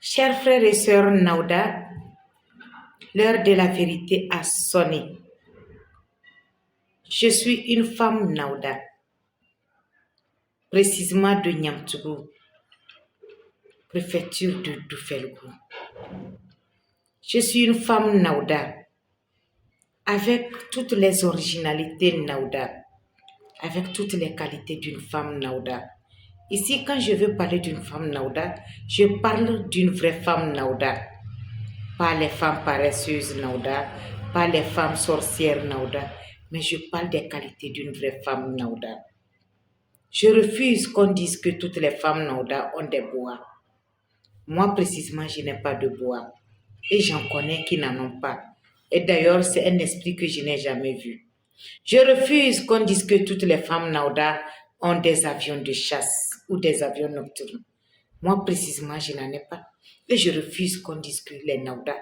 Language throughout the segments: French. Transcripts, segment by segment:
Chers frères et sœurs Naouda, l'heure de la vérité a sonné. Je suis une femme Naouda, précisément de Niamtougou, préfecture de Doufelgou. Je suis une femme Naouda, avec toutes les originalités Naouda, avec toutes les qualités d'une femme Naouda. Ici, quand je veux parler d'une femme Naouda, je parle d'une vraie femme Naouda. Pas les femmes paresseuses Naouda, pas les femmes sorcières Naouda, mais je parle des qualités d'une vraie femme Naouda. Je refuse qu'on dise que toutes les femmes Naouda ont des bois. Moi, précisément, je n'ai pas de bois. Et j'en connais qui n'en ont pas. Et d'ailleurs, c'est un esprit que je n'ai jamais vu. Je refuse qu'on dise que toutes les femmes Naouda ont des avions de chasse ou des avions nocturnes. Moi, précisément, je n'en ai pas. Et je refuse qu'on dise que les Naouda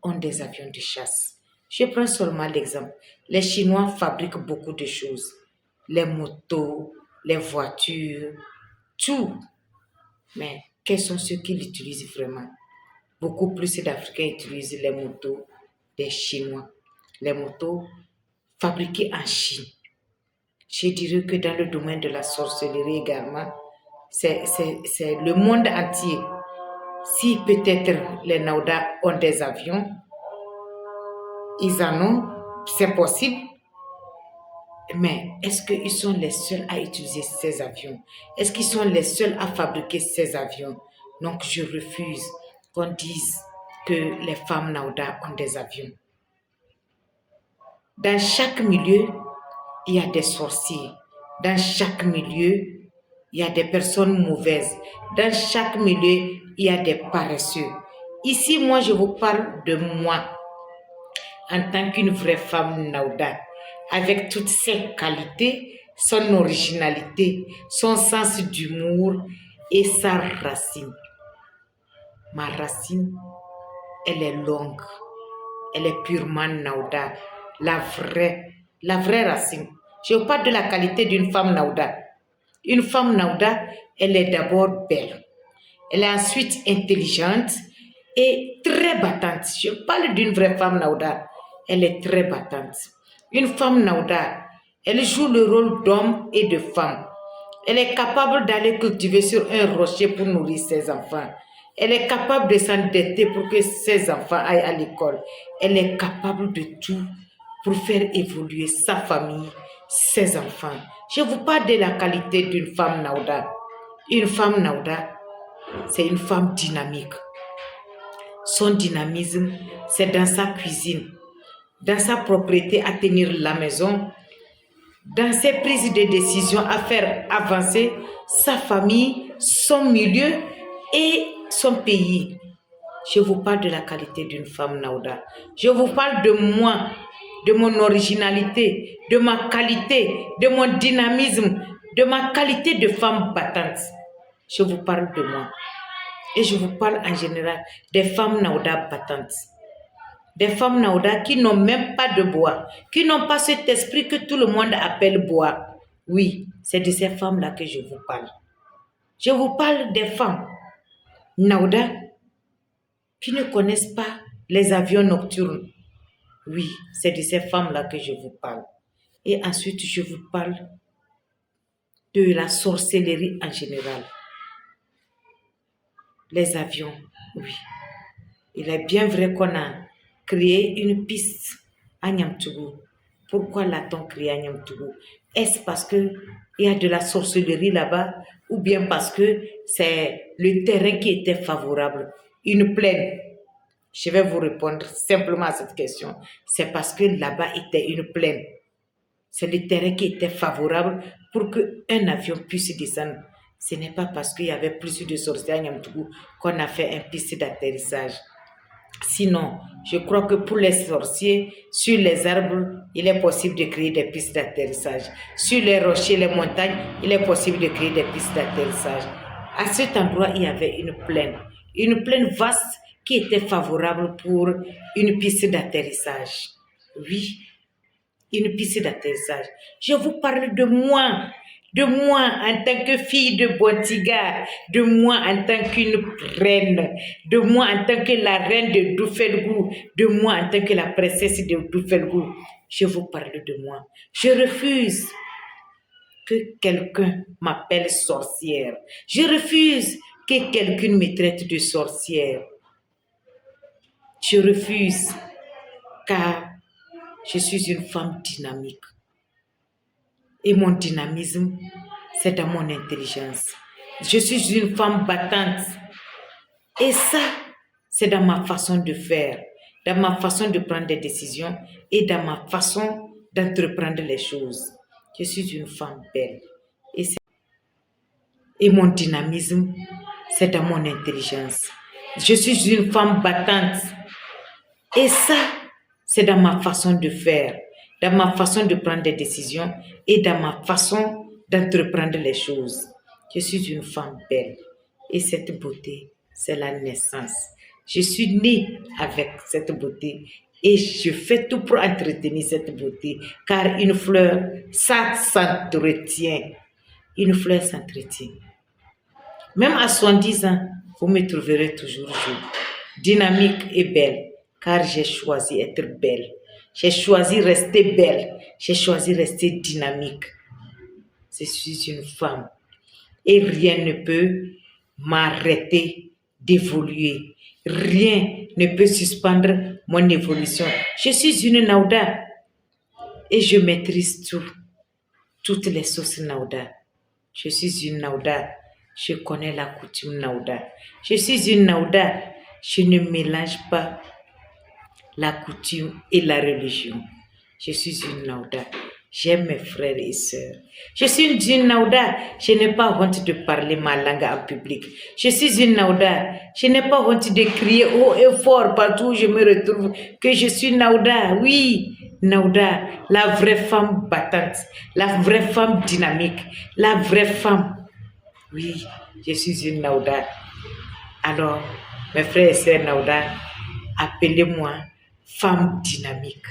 ont des avions de chasse. Je prends seulement l'exemple. Les Chinois fabriquent beaucoup de choses. Les motos, les voitures, tout. Mais quels sont ceux qui l'utilisent vraiment? Beaucoup plus d'Africains utilisent les motos des Chinois. Les motos fabriquées en Chine. Je dirais que dans le domaine de la sorcellerie également, c'est le monde entier. Si peut-être les Naouda ont des avions, ils en ont, c'est possible. Mais est-ce qu'ils sont les seuls à utiliser ces avions? Est-ce qu'ils sont les seuls à fabriquer ces avions? Donc je refuse qu'on dise que les femmes Naouda ont des avions. Dans chaque milieu, il y a des sorciers. Dans chaque milieu, il y a des personnes mauvaises. Dans chaque milieu, il y a des paresseux. Ici, moi, je vous parle de moi, en tant qu'une vraie femme Naouda, avec toutes ses qualités, son originalité, son sens d'humour et sa racine. Ma racine, elle est longue. Elle est purement Naouda, la vraie racine. Je vous parle de la qualité d'une femme Naouda. Une femme Naouda, elle est d'abord belle. Elle est ensuite intelligente et très battante. Je parle d'une vraie femme Naouda. Elle est très battante. Une femme Naouda, elle joue le rôle d'homme et de femme. Elle est capable d'aller cultiver sur un rocher pour nourrir ses enfants. Elle est capable de s'endetter pour que ses enfants aillent à l'école. Elle est capable de tout pour faire évoluer sa famille, ses enfants. Je vous parle de la qualité d'une femme Naouda. Une femme Naouda, c'est une femme dynamique. Son dynamisme, c'est dans sa cuisine, dans sa propriété à tenir la maison, dans ses prises de décision à faire avancer sa famille, son milieu et son pays. Je vous parle de la qualité d'une femme Naouda. Je vous parle de moi, de mon originalité, de ma qualité, de mon dynamisme, de ma qualité de femme battante. Je vous parle de moi. Et je vous parle en général des femmes Naouda battantes. Des femmes Naouda qui n'ont même pas de bois, qui n'ont pas cet esprit que tout le monde appelle bois. Oui, c'est de ces femmes-là que je vous parle. Je vous parle des femmes Naouda qui ne connaissent pas les avions nocturnes. Oui, c'est de ces femmes-là que je vous parle. Et ensuite, je vous parle de la sorcellerie en général. Les avions, oui. Il est bien vrai qu'on a créé une piste à Niamtougou. Pourquoi l'a-t-on créé à Niamtougou? Est-ce parce qu'il y a de la sorcellerie là-bas ou bien parce que c'est le terrain qui était favorable? Une plaine. Je vais vous répondre simplement à cette question. C'est parce que là-bas était une plaine. C'est le terrain qui était favorable pour qu'un avion puisse descendre. Ce n'est pas parce qu'il y avait plus de sorciers à Niamtougou qu'on a fait une piste d'atterrissage. Sinon, je crois que pour les sorciers, sur les arbres, il est possible de créer des pistes d'atterrissage. Sur les rochers, les montagnes, il est possible de créer des pistes d'atterrissage. À cet endroit, il y avait une plaine vaste qui était favorable pour une piste d'atterrissage. Oui, une piste d'atterrissage. Je vous parle de moi de moi en tant que fille de Bontiga, de moi en tant qu'une reine, de moi en tant que la reine de Doufelgou, de moi en tant que la princesse de Doufelgou. Je vous parle de moi. Je refuse que quelqu'un m'appelle sorcière. Je refuse que quelqu'un me traite de sorcière. Je refuse car je suis une femme dynamique. Et mon dynamisme, c'est dans mon intelligence. Je suis une femme battante. Et ça, c'est dans ma façon de faire, dans ma façon de prendre des décisions et dans ma façon d'entreprendre les choses. Je suis une femme belle. Et mon dynamisme, c'est dans mon intelligence. Je suis une femme battante. Et ça, c'est dans ma façon de faire, dans ma façon de prendre des décisions et dans ma façon d'entreprendre les choses. Je suis une femme belle. Et cette beauté, c'est la naissance. Je suis née avec cette beauté et je fais tout pour entretenir cette beauté. Car une fleur, ça s'entretient. Une fleur s'entretient. Même à 70 ans, vous me trouverez toujours jolie, dynamique et belle. Car j'ai choisi être belle. J'ai choisi rester belle. J'ai choisi rester dynamique. Je suis une femme. Et rien ne peut m'arrêter d'évoluer. Rien ne peut suspendre mon évolution. Je suis une Naouda. Et je maîtrise tout. Toutes les sauces Naouda. Je suis une Naouda. Je connais la coutume Naouda. Je suis une Naouda. Je ne mélange pas la coutume et la religion. Je suis une Naouda. J'aime mes frères et sœurs. Je suis une Naouda. Je n'ai pas honte de parler ma langue en public. Je suis une Naouda. Je n'ai pas honte de crier haut et fort partout où je me retrouve que je suis Naouda. Oui, Naouda, la vraie femme battante, la vraie femme dynamique, la vraie femme. Oui, je suis une Naouda. Alors, mes frères et sœurs Naouda, appelez-moi femme dynamique.